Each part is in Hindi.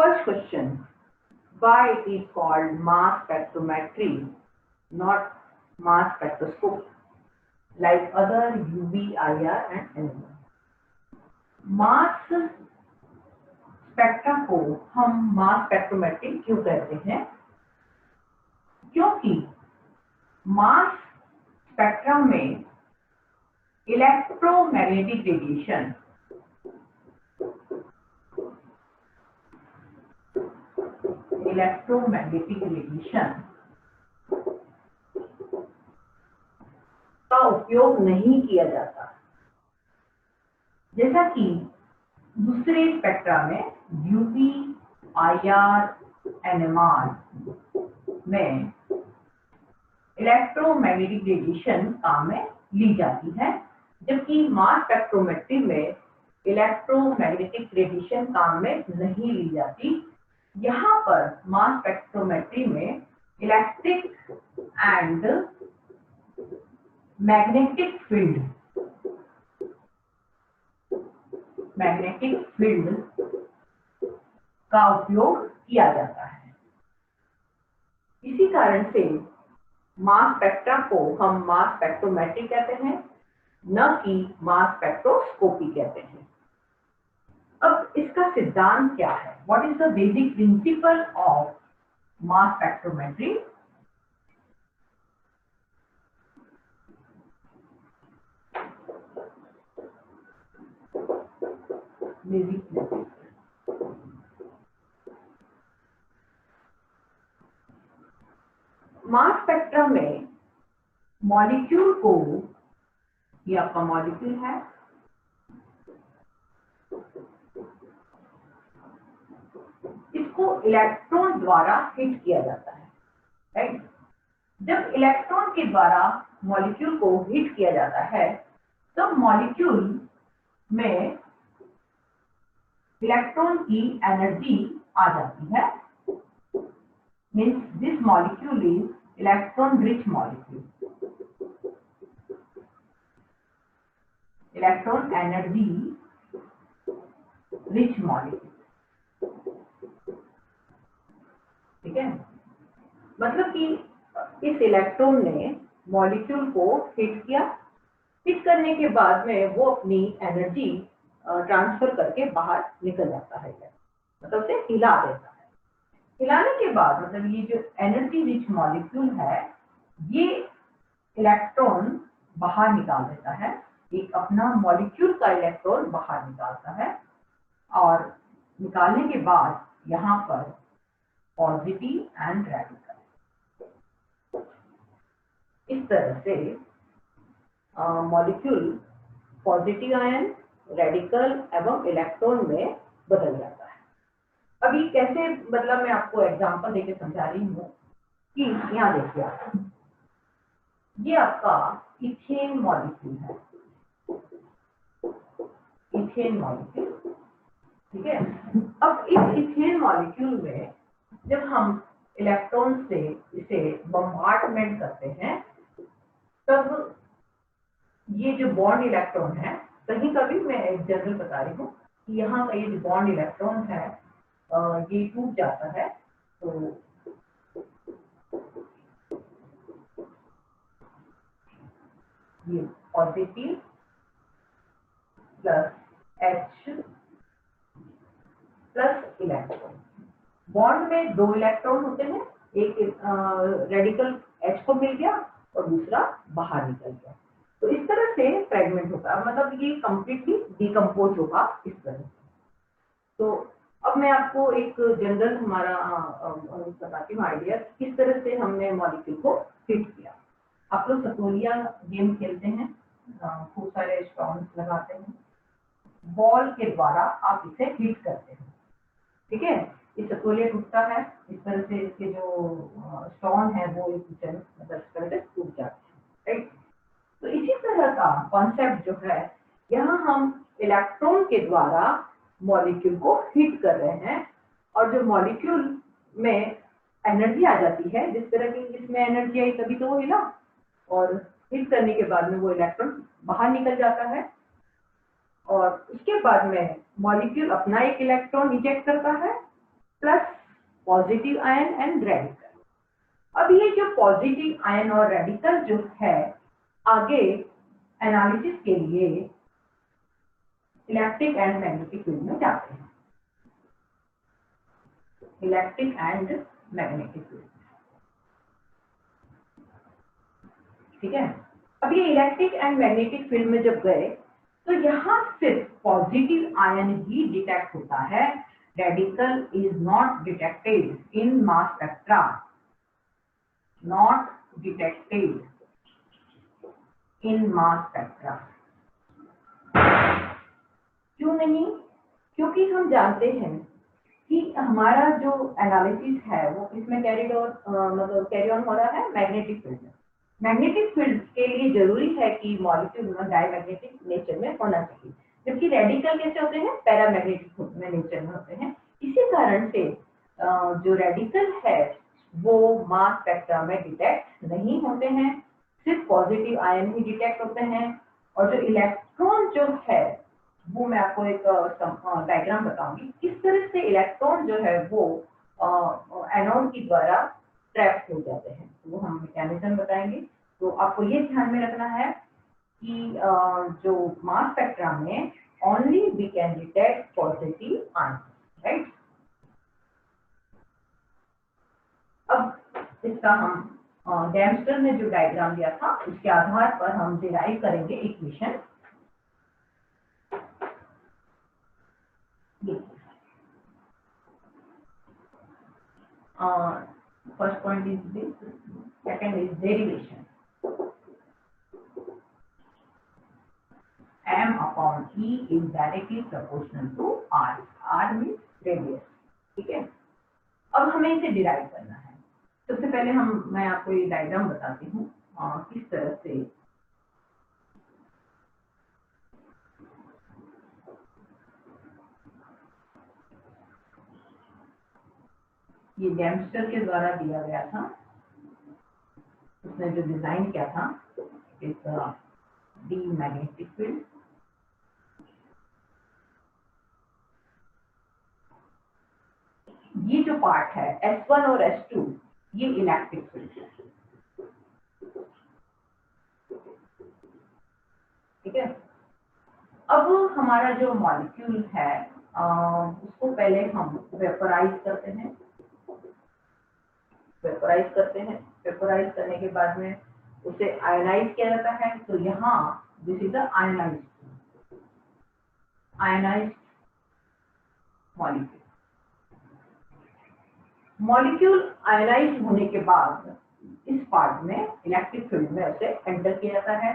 First question, why it is called mass spectrometry, not mass spectroscopy, like other UV, IR and NMR? Mass spectra को हम मास स्पेक्ट्रोमेट्री क्यों कहते हैं? क्योंकि मास स्पेक्ट्रम में इलेक्ट्रोमैग्नेटिक रेडिएशन का उपयोग नहीं किया जाता, जैसा कि दूसरे स्पेक्ट्रा में यूवी, आईआर, एनएमआर में इलेक्ट्रोमैग्नेटिक रेडिएशन काम में ली जाती है, जबकि मास स्पेक्ट्रोमेट्री में इलेक्ट्रोमैग्नेटिक रेडिएशन काम में नहीं ली जाती। यहाँ पर मास स्पेक्ट्रोमेट्री में इलेक्ट्रिक एंड मैग्नेटिक फील्ड का उपयोग किया जाता है। इसी कारण से मास स्पेक्ट्रा को हम मास स्पेक्ट्रोमेट्री कहते हैं, न कि मास स्पेक्ट्रोस्कोपी कहते हैं। अब इसका सिद्धांत क्या है? What is the basic principle of mass spectrometry? Mass spectrum में मॉलिक्यूल को, ये आपका मॉलिक्यूल है, इसको इलेक्ट्रॉन द्वारा हिट किया जाता है, राइट? जब इलेक्ट्रॉन के द्वारा मॉलिक्यूल को हिट किया जाता है तो मॉलिक्यूल में इलेक्ट्रॉन की एनर्जी आ जाती है। Means this molecule is electron rich molecule, electron energy rich molecule, ठीक है? मतलब कि इस इलेक्ट्रॉन ने मॉलिक्यूल को हिट किया, हिट करने के बाद में वो अपनी एनर्जी ट्रांसफर करके बाहर निकल जाता है, मतलब से हिला देता है। हिलाने के बाद मतलब ये जो एनर्जी रिच मॉलिक्यूल है, ये इलेक्ट्रॉन बाहर निकाल देता है, एक अपना मॉलिक्यूल का इलेक्ट्रॉन बाहर निकालता है, और निकालने के बाद यहाँ पर पॉजिटिव एंड रेडिकल, इस तरह से मॉलिक्यूल पॉजिटिव आयन, रेडिकल एवं इलेक्ट्रॉन में बदल जाता है। अभी कैसे, मतलब मैं आपको एग्जांपल देके समझा रही हूँ कि यहाँ देखिए आप, ये आपका इथेन मॉलिक्यूल है, इथेन मॉलिक्यूल, ठीक है? अब इस इथेन मॉलिक्यूल में जब हम इलेक्ट्रॉन से इसे बम्बार्डमेंट करते हैं, तब ये जो बॉन्ड इलेक्ट्रॉन है, कहीं कभी मैं एक जनरल बता रही हूँ कि यहाँ का ये जो बॉन्ड इलेक्ट्रॉन है ये टूट जाता है, तो ये positive plus H plus electron, bond में दो इलेक्ट्रॉन होते हैं, एक रेडिकल H को मिल गया और दूसरा बाहर निकल गया, तो इस तरह से फ्रेगमेंट होगा, मतलब ये कंप्लीटली डिकम्पोज होगा इस तरह से। तो अब मैं आपको एक जनरल हमारा बताती हूँ आइडिया, किस तरह से हमने मॉलिक्यूल को हिट किया। आप लोग सतोलिया गेम खेलते हैं, खूब सारे स्टोन्स लगाते हैं, बॉल के द्वारा आप इसे हिट करते हैं, ठीक है? ये सतोलिया टूटता है, इस तरह से इसके जो स्टोन है वो एक दूसरे मतलब टूट जाते हैं, राइट? तो इसी तरह का कॉन्सेप्ट जो है, यहाँ हम इलेक्ट्रॉन के द्वारा मॉलिक्यूल को हिट कर रहे हैं, और जो मॉलिक्यूल में एनर्जी आ जाती है, जिस तरह की इसमें एनर्जी आई तभी तो वो हिला, और हिट करने के बाद में वो इलेक्ट्रॉन बाहर निकल जाता है, और उसके बाद में मॉलिक्यूल अपना एक इलेक्ट्रॉन इजेक्ट करता है plus positive ion and radical. अब ये जो पॉजिटिव आयन और रेडिकल जो है आगे एनालिसिस के लिए इलेक्ट्रिक एंड मैग्नेटिक फील्ड में जाते हैं। इलेक्ट्रिक एंड मैग्नेटिक फील्ड, ठीक है। अब ये इलेक्ट्रिक एंड मैग्नेटिक फील्ड में जब गए तो यहाँ सिर्फ पॉजिटिव आयन ही डिटेक्ट होता है, radical is not detected in mass spectra, not detected in mass spectra. क्यों नहीं? क्योंकि हम जानते हैं कि हमारा जो एनालिसिस है वो इसमें कैरी ऑन हो रहा है मैग्नेटिक फील्ड में। मैग्नेटिक फील्ड के लिए जरूरी है कि मॉलिक्यूल डायमैग्नेटिक नेचर में होना चाहिए, जबकि रेडिकल कैसे होते हैं, पैरामैग्नेटिक नेचर में होते हैं। इसी कारण से जो रेडिकल है वो मास स्पेक्ट्रा में डिटेक्ट नहीं होते हैं, सिर्फ पॉजिटिव आयन ही डिटेक्ट होते हैं। और जो इलेक्ट्रॉन जो है वो मैं आपको एक डायग्राम बताऊंगी, किस तरह से इलेक्ट्रॉन जो है वो एनोड की द्वारा ट्रैप हो जाते हैं, वो हम मैकेनिज्म बताएंगे। तो आपको ये ध्यान में रखना है कि जो मास स्पेक्ट्रा में only we can detect positive ion, right. अब इसका हम डैम्स्टर ने जो डायग्राम दिया था उसके आधार पर हम डिराइव करेंगे equation. First point is this, second is derivation. M upon E is directly proportional to R. R means radius, ठीक है। अब हमें इसे डिराइव करना है। सबसे पहले मैं आपको ये डायग्राम बताती हूँ किस तरह से ये डैम्स्टर के द्वारा दिया गया था, उसने जो डिजाइन किया था इस डी मैग्नेटिक फील्ड। ये जो पार्ट है S1 और S2 ये इलेक्ट्रिक फील्ड है, ठीक है। अब हमारा जो मॉलिक्यूल है उसको पहले हम वेपोराइज करते हैं। वेपोराइज करने के बाद में उसे आयनाइज किया जाता है। तो यहाँ this is the ionised molecule ionise होने के बाद इस पार्ट में इलेक्ट्रिक फील्ड में उसे एंटर किया जाता है।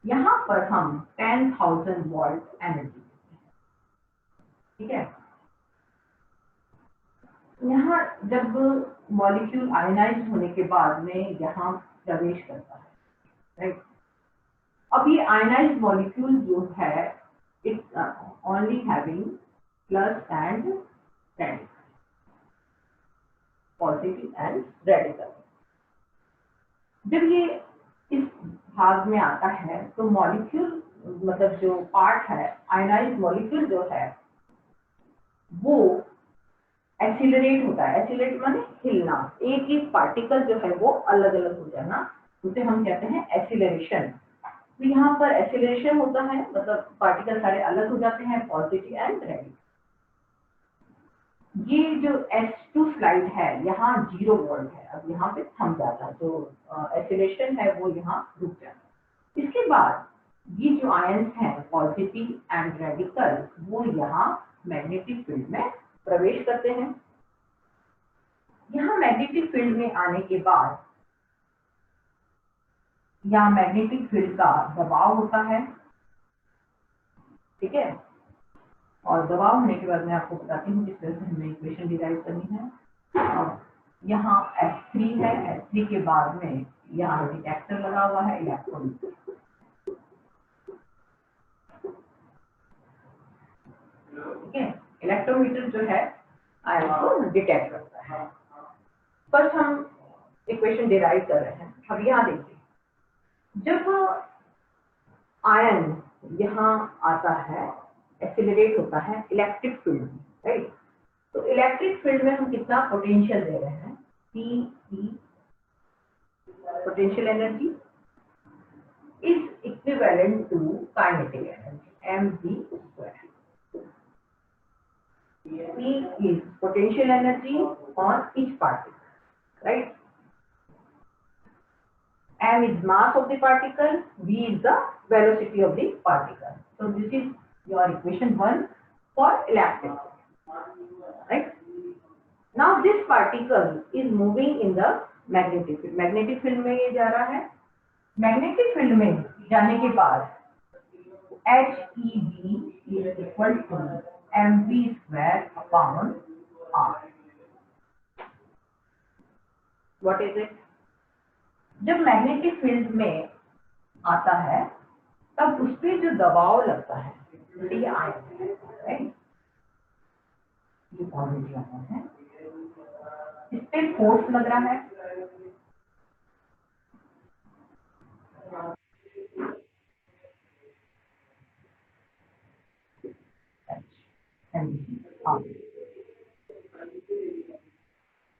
यहाँ पर हम 10,000 वोल्ट एनर्जी, ठीक है। यहाँ जब मॉलिक्यूल आयनाइज होने के बाद में यहाँ प्रवेश करता है, राइट। अब ये आयनाइज मॉलिक्यूल जो है it's only having plus and radical, positive and radical. जब ये इस भाग में आता है तो मॉलिक्यूल मतलब जो पार्ट है आयनाइज मॉलिक्यूल जो है वो एक्सीलरेट होता है। एक्सीलरेट माने हिलना, एक एक पार्टिकल जो है वो अलग अलग हो जाना, उसे हम कहते हैं एक्सीलरेशन। तो यहाँ पर एक्सीलरेशन होता है मतलब पार्टिकल सारे अलग हो जाते हैं, पॉजिटिव एंड रेडिकल। ये जो S2 स्लाइड है यहाँ 0 वोल्ट है, अब यहाँ पे थम जाता है, जो एक्सीलरेशन है वो यहाँ रुक जाता है। इसके बाद ये जो आयंस हैं पॉजिटिव एंड रेडिकल वो यहाँ मैग्नेटिक फील्ड में प्रवेश करते हैं। यहाँ मैग्नेटिक फील्ड में आने के बाद यहाँ मैग्नेटिक फील्ड का दबाव होता है, ठीक है। और दबाव होने के बाद मैं आपको बताती हूँ किस तरह से हमें इक्वेशन डिराइव करनी है। यहाँ S3 है, S3 के बाद में यहाँ डिटेक्टर लगा हुआ है इलेक्ट्रोमीटर, ठीक है। इलेक्ट्रोमीटर जो है आयन को डिटेक्ट करता है। फर्स्ट हम इक्वेशन डिराइव कर रहे हैं। अब यहाँ देखिए, जब आयन यहाँ आता है एक्सीलरेट होता है इलेक्ट्रिक फील्ड में, राइट। तो इलेक्ट्रिक फील्ड में हम कितना पोटेंशियल दे रहे हैं, P potential energy is equivalent to kinetic energy mv square. P is potential energy on each particle, right? M is mass of the particle, v is the velocity of the particle. So this is your equation 1 for electric, right? Now this particle is moving in the magnetic field. Magnetic field में ये जा रहा है, magnetic field में जाने के बाद HEV is equal to mv square upon r. What is it? जब मैग्नेटिक फील्ड में आता है तब उस पर जो दबाव लगता है डी आयन है, राइट, ये पॉजिटिव आयन है, इस पे फोर्स लग रहा है,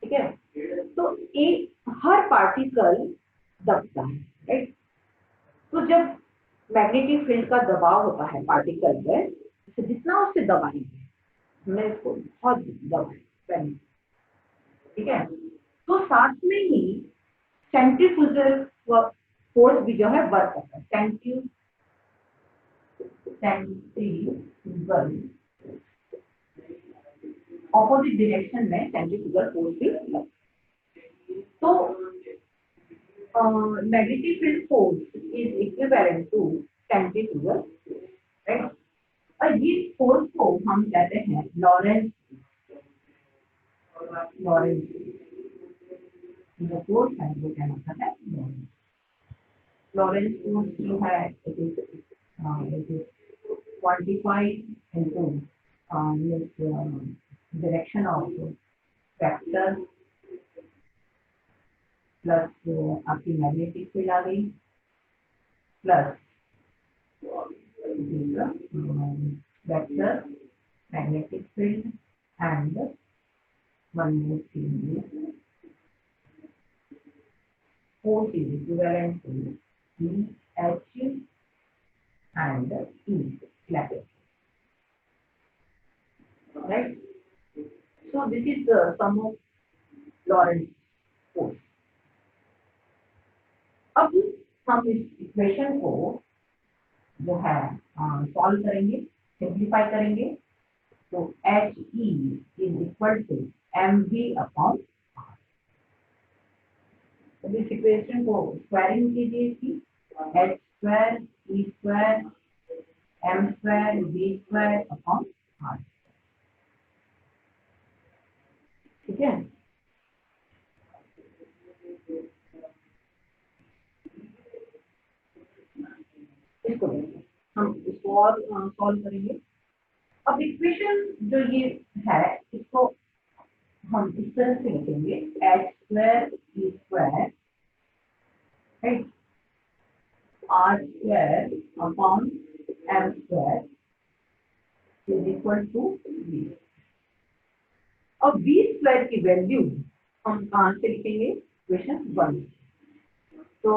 ठीक है। तो एक हर पार्टिकल दबता है, राइट। तो जब मैग्नेटिक फील्ड का दबाव होता है पार्टिकल में, तो जितना उससे दबाएंगे, हमने इसको बहुत दबाया, ठीक है, तो साथ में ही सेंट्रीफ्यूगल फोर्स भी जो है वर्क करता है। सेंट्रीफ्यूगल ऑपोजिट डायरेक्शन में सेंट्रीफ्यूगल फोर्स भी लगता है। तो negative field force is equivalent to centrifugal, right. और ये फोर्स को हम कहते हैं लॉरेंस जो फोर्स है वो क्या होता है, लॉरेंस फोर्स जो है it is quantified into direction of vector plus आपकी मैग्नेटिक फील्ड आ गई plus vector magnetic field and one more thing force is equivalent to H and E electric, right? So this is the sum of Lorentz force. अब हम इस इक्वेशन को जो है सॉल्व करेंगे, सिंप्लीफाई करेंगे, तो HE is equal to mv upon इस इक्वेशन को स्क्वायरिंग कीजिए इसकी, h square e square m square v square upon r, ठीक है। इसको हम इसको और सॉल्व करेंगे। अब इक्वेशन जो ये है इसको हम इस तरह से लिखेंगे, h square e square, right, r square upon m square is equal to v। अब v स्क्वायर की वैल्यू हम कहाँ से लिखेंगे, इक्वेशन 1। तो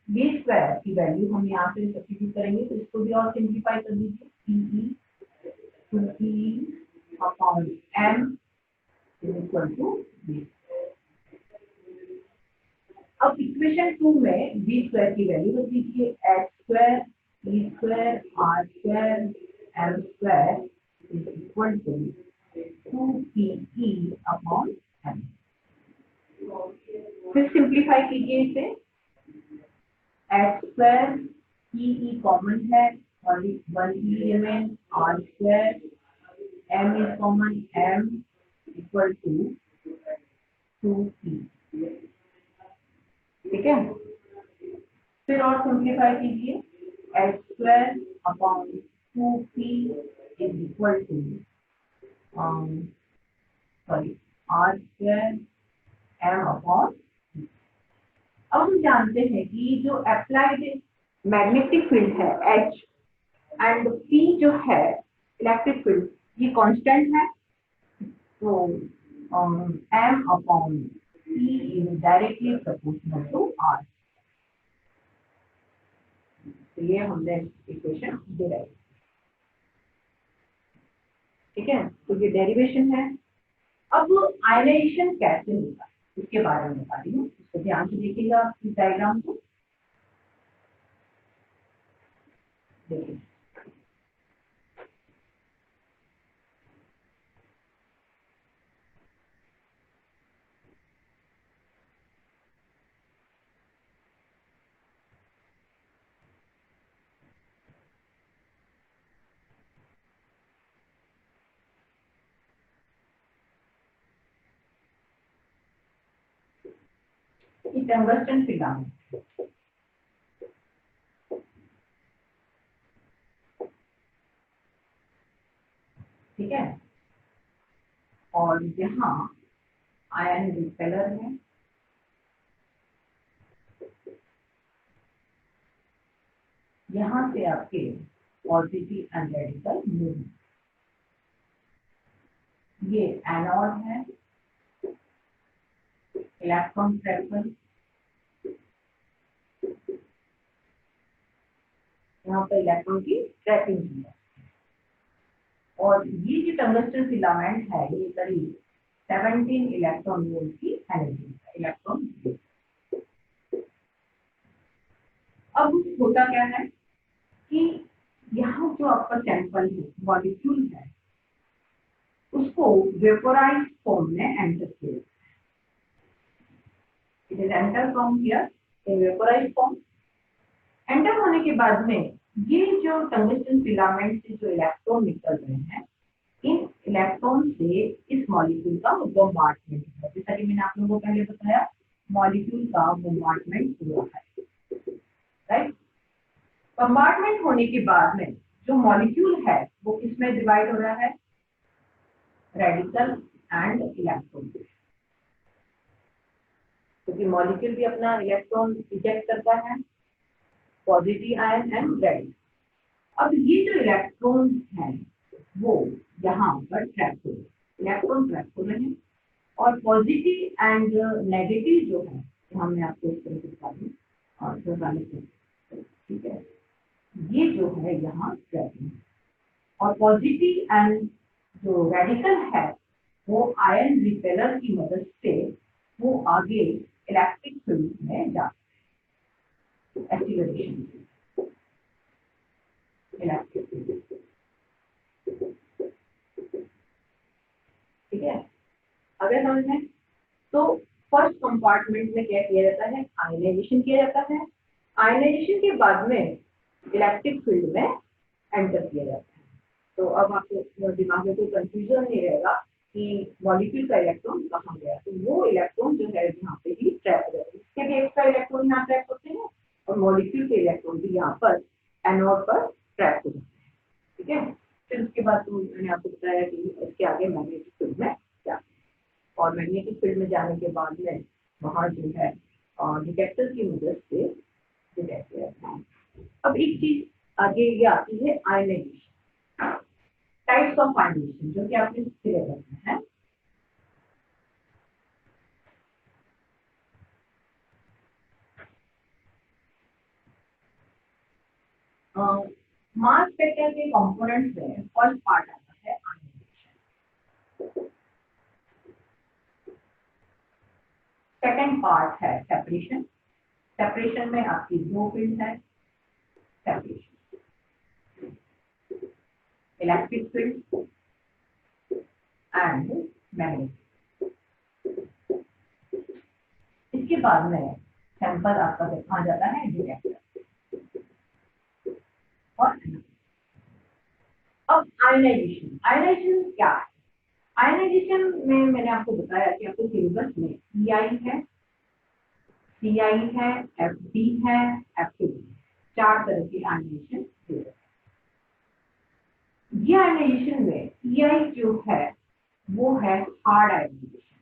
v स्क्वायर की वैल्यू हम यहाँ से सब्स्टिट्यूट करेंगे, तो इसको भी और सिंप्लीफाई कर दीजिए, e अपॉन m is equal to v। अब इक्वेशन 2 में v स्क्वायर की वैल्यू रख दीजिए, h square e square r square m square is equal to 2pe upon m। फिर सिंप्लीफाई कीजिए इसे, h स्क्वायर e कॉमन है और 1e remain, r square m is common, m equal to 2p, ठीक है। फिर और सिंप्लीफाई कीजिए, h square upon 2p is equal to r square m upon. अब हम जानते हैं कि जो अप्लाइड मैग्नेटिक फील्ड है h एंड p जो है इलेक्ट्रिक फील्ड, ये कांस्टेंट है, तो m upon c is directly proportional to r। तो ये हमने इक्वेशन डिराइव, ठीक है। तो ये डेरिवेशन है। अब आयनाइजेशन कैसे होगा इसके बारे में बता रही हूँ, इसको ध्यान से देखिएगा इस डायग्राम को। देखिए कि टंगस्टन फिलामेंट, ठीक है, और यहाँ आयन रिपेलर है, यहाँ से आपके पॉजिटिव एंड रेडिकल मूव, ये एनोड है, इलेक्ट्रॉन ट्रैवल, यहाँ पर इलेक्ट्रॉन की ट्रैपिंग है। और ये जो टंगस्टन फिलामेंट है ये करीब 17 इलेक्ट्रॉन वोल्ट की एनर्जी है, इलेक्ट्रॉन वोल्ट। अब होता क्या है कि यहाँ जो आपका सैंपल है, मॉलिक्यूल है, उसको वेपोराइज फॉर्म में एंटर किया, it is enter from here in vaporise form. Enter होने के बाद में ये जो टंगस्टन फिलामेंट से जो इलेक्ट्रॉन निकल रहे हैं, इन इलेक्ट्रॉन से इस मॉलिक्यूल का बॉम्बार्डमेंट है। जैसा कि मैंने आप लोगों को पहले बताया, मॉलिक्यूल का बॉम्बार्डमेंट हुआ है, राइट। बॉम्बार्डमेंट होने के बाद में जो मॉलिक्यूल है वो किसमें डिवाइड हो रहा है, रेडिकल एंड इलेक्ट्रॉन, क्योंकि मॉलिक्यूल भी अपना इलेक्ट्रॉन रिजेक्ट करता है, पॉजिटिव आयन एंड रेडिकल। अब ये जो इलेक्ट्रॉन है वो यहाँ पर ट्रैप हो रहे हैं, इलेक्ट्रॉन ट्रैप हो रहे हैं, और पॉजिटिव एंड नेगेटिव जो है, यहाँ मैं आपको इस तरह से बता दूँ और ठीक है, ये जो है यहाँ ट्रैपिंग, और पॉजिटिव एंड जो रेडिकल है वो आयन रिपेलर की मदद से वो आगे इलेक्ट्रिक फील्ड में जाते हैं, एक्सीलरेशन इलेक्ट्रिक फील्ड, ठीक है। अगर समझ तो फर्स्ट कंपार्टमेंट में क्या किया जाता है, आयनाइजेशन किया जाता है। आयनाइजेशन के बाद में इलेक्ट्रिक फील्ड में एंटर किया जाता है। तो अब आपको दिमाग में कोई कंफ्यूजन नहीं रहेगा कि मॉलिक्यूल का इलेक्ट्रॉन कहाँ गया, तो वो इलेक्ट्रॉन जो है यहाँ पे ही ट्रैप हो जाता है, इसके भी एक्स्ट्रा इलेक्ट्रॉन यहाँ ट्रैप होते हैं, और मॉलिक्यूल के इलेक्ट्रॉन भी यहाँ पर एनोड पर ट्रैप हो जाते हैं, ठीक है। फिर उसके बाद तो मैंने आपको बताया कि इसके आगे मैग्नेटिक फील्ड में क्या, और मैग्नेटिक फील्ड में जाने के बाद में वहां जो है डिटेक्टर की मदद से डिटेक्ट करते हैं। अब एक चीज आगे ये आती है आयनाइजेशन, टाइप्स ऑफ आयनाइजेशन, जो कि आपने सिलेबस में है। मास स्पेक्ट्रम के कंपोनेंट्स में फर्स्ट पार्ट आता है आयनाइजेशन, सेकंड पार्ट है सेपरेशन। सेपरेशन में आपकी दो फील्ड है, separation electric field and magnetic. इसके बाद में सैंपल आपका आ जाता है डिटेक्टर, और अब आयनाइजेशन, आयनाइजेशन क्या है, आयनाइजेशन में मैंने आपको बताया कि आपको सिलेबस में EI है, CI है, FD है, FD, चार तरह के आयनाइजेशन दे रहे हैं। ये आयनाइजेशन में EI जो है वो है हार्ड आयनाइजेशन,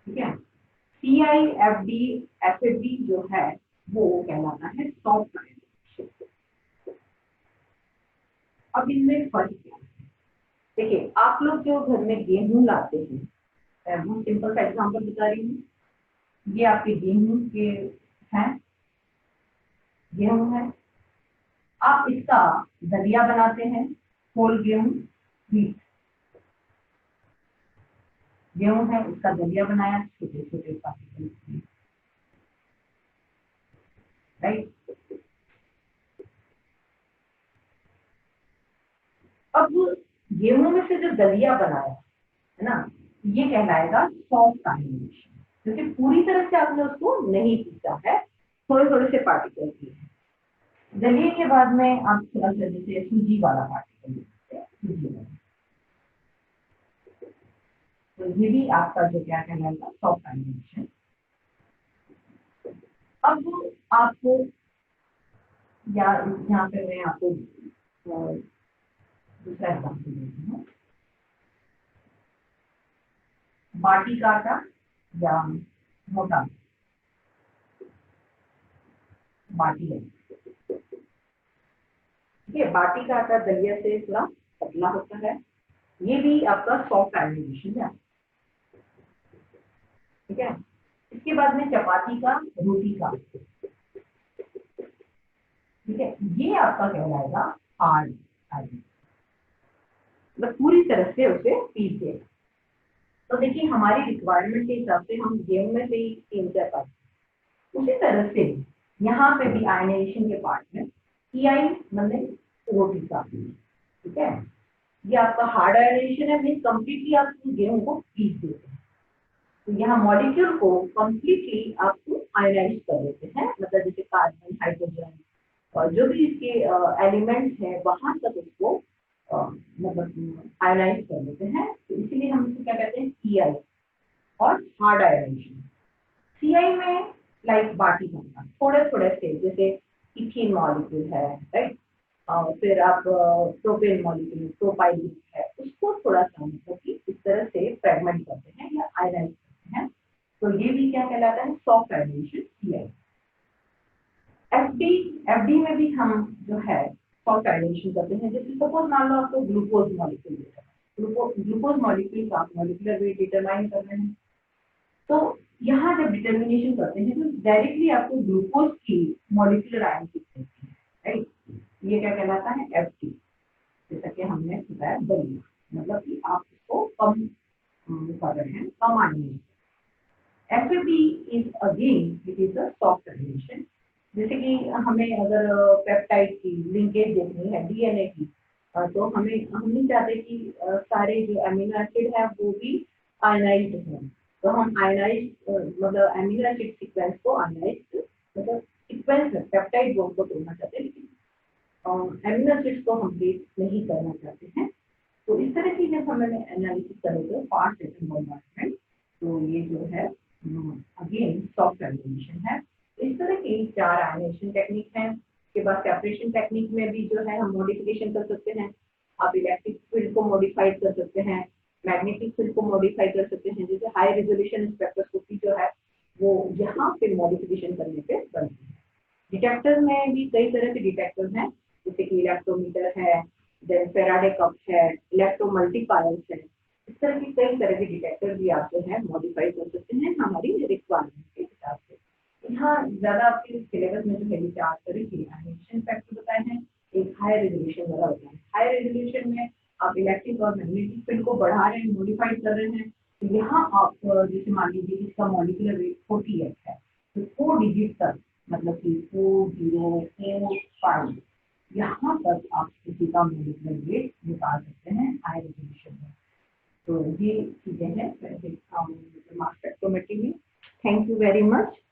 ठीक है। CI, FD, FAD जो है वो कहलाता है सॉफ्ट आयनाइजेशन। अब इनमें फर्क क्या है? देखिए, आप लोग जो घर में गेहूं लाते हैं, मैं सिंपल सा एग्जांपल बता रही हूँ। ये आपके गेहूं के हैं, गेहूं है, आप इसका दलिया बनाते हैं, होल गेहूं, व्हीट गेहूं है, इसका दलिया बनाया छोटे छोटे पार्टिकल्स, राइट। अब गेहूं में से जो दलिया बनाया है ना, ये कहलाएगा सॉफ्ट ग्रेन्युलेशन, क्योंकि पूरी तरह से आपने उसको नहीं पीसा है, थोड़े थोड़े से पार्टिकल किए हैं। दलिए के बाद में आप थोड़ा सा जैसे सूजी वाला पार्टिकल लेते हैं, सूजी वाला, तो ये भी आपका जो क्या कहलाएगा, सॉफ्ट ग्रेन्युलेशन। अब आपको या यहाँ पे मैं आपको दूसरा एग्जाम्पल देती हूँ। बाटी का आटा या मोटा बाटी है, ठीक है, बाटी का आटा दलिया से थोड़ा पतला होता है, ये भी आपका सॉफ्ट ग्रेन्युलेशन है, ठीक है। इसके बाद में चपाती का, रोटी का, ठीक है, ये आपका कहलाएगा हार्ड आयरन, मतलब पूरी तरह से उसे पीस देगा। तो देखिए, हमारी रिक्वायरमेंट के हिसाब से हम गेहूं में से ही पीन कर पाते हैं। उसी तरह से यहाँ पे भी आयनाइजेशन के पार्ट में टीआई मतलब रोटी का, ठीक है, ये आपका हार्ड आयनाइजेशन है, मीन कंप्लीटली आप गेहूं को पीस देते हैं। तो यहाँ मॉलिक्यूल को कंप्लीटली आपको आयनाइज कर देते हैं, मतलब जैसे कार्बन, हाइड्रोजन और जो भी इसके एलिमेंट्स हैं वहां तक उसको मतलब आयनाइज कर देते हैं। तो इसीलिए हम इसको क्या कहते हैं, सीआई और हार्ड आयनाइजेशन। सीआई में लाइक बाटी बनना थोड़े थोड़े से, जैसे इथीन मॉलिक्यूल है, राइट, फिर आप प्रोपेन मॉलिक्यूल, प्रोपाइल है, उसको थोड़ा सा मतलब कि इस तरह से फ्रेगमेंट करते हैं या आयनाइज करते हैं। तो ये भी क्या कहलाता है, soft ionisation CI. FD, FD में भी हम जो है सॉल्ट आयनाइजेशन करते हैं। जैसे सपोज मान लो आपको ग्लूकोज मॉलिक्यूल देता है, ग्लूकोज मॉलिक्यूल का मॉलिक्यूलर वेट डिटरमाइन कर रहे हैं, तो यहाँ जब डिटर्मिनेशन करते हैं तो डायरेक्टली आपको ग्लूकोज की मॉलिक्यूलर आयन देती है, राइट। ये क्या कहलाता है, एफडी, जैसा कि हमने बताया दलिया, मतलब कि आप इसको कम कर रहे हैं, कम ion. FAB is again it is a soft ionisation. जैसे कि हमें अगर पेप्टाइड की लिंकेज देखनी है डीएनए की, तो हम नहीं चाहते कि सारे जो अमीनो एसिड है वो भी आयनाइज्ड हो, तो हम आयनाइज मतलब अमीनो एसिड सीक्वेंस को आयनाइज मतलब सीक्वेंस में पेप्टाइड बॉन्ड को तोड़ना चाहते हैं, लेकिन अमीनो एसिड को हम ब्रेक नहीं करना चाहते हैं। तो इस तरह की जब हमें एनालिसिस करेंगे फास्ट एटम बॉम्बार्डमेंट, तो ये जो है अगेन सॉफ्ट आयनाइजेशन है। इस तरह की 4 आयनाइजेशन टेक्निक हैं। इसके बाद सेपरेशन टेक्निक में भी जो है हम मॉडिफिकेशन कर सकते हैं। आप इलेक्ट्रिक फील्ड को मॉडिफाइड कर सकते हैं, मैग्नेटिक फील्ड को मॉडिफाई कर सकते हैं। जैसे हाई रेजोल्यूशन स्पेक्ट्रोस्कोपी जो है वो यहाँ पे मॉडिफिकेशन करने पे बनती है। डिटेक्टर में भी कई तरह के डिटेक्टर हैं, जैसे कि इलेक्ट्रोमीटर है, देन फेराडे कप है, इलेक्ट्रो मल्टीपायर्स है। इस तरह की कई तरह के डिटेक्टर भी आप जो है मॉडिफाई कर सकते हैं हमारी रिक्वायरमेंट के हिसाब से। यहाँ ज्यादा आपके सिलेबस में जो है 4 तरह के एनिमेशन फैक्टर बताए हैं। एक हाई रेजोल्यूशन वाला बताया है, हाई रेजोल्यूशन में आप इलेक्ट्रिक और मैग्नेटिक फील्ड को बढ़ा रहे हैं, मॉडिफाइड कर रहे हैं। तो यहाँ आप जैसे मान लीजिए इसका मॉलिक्यूलर वेट 48 है, तो 4 डिजिट तक, मतलब कि 4045, यहाँ तक आप किसी का मॉलिक्यूलर वेट निकाल सकते हैं हाई रेजोल्यूशन में। तो ये चीजें हैं मास स्पेक्ट्रोमेट्री में। Thank you very much.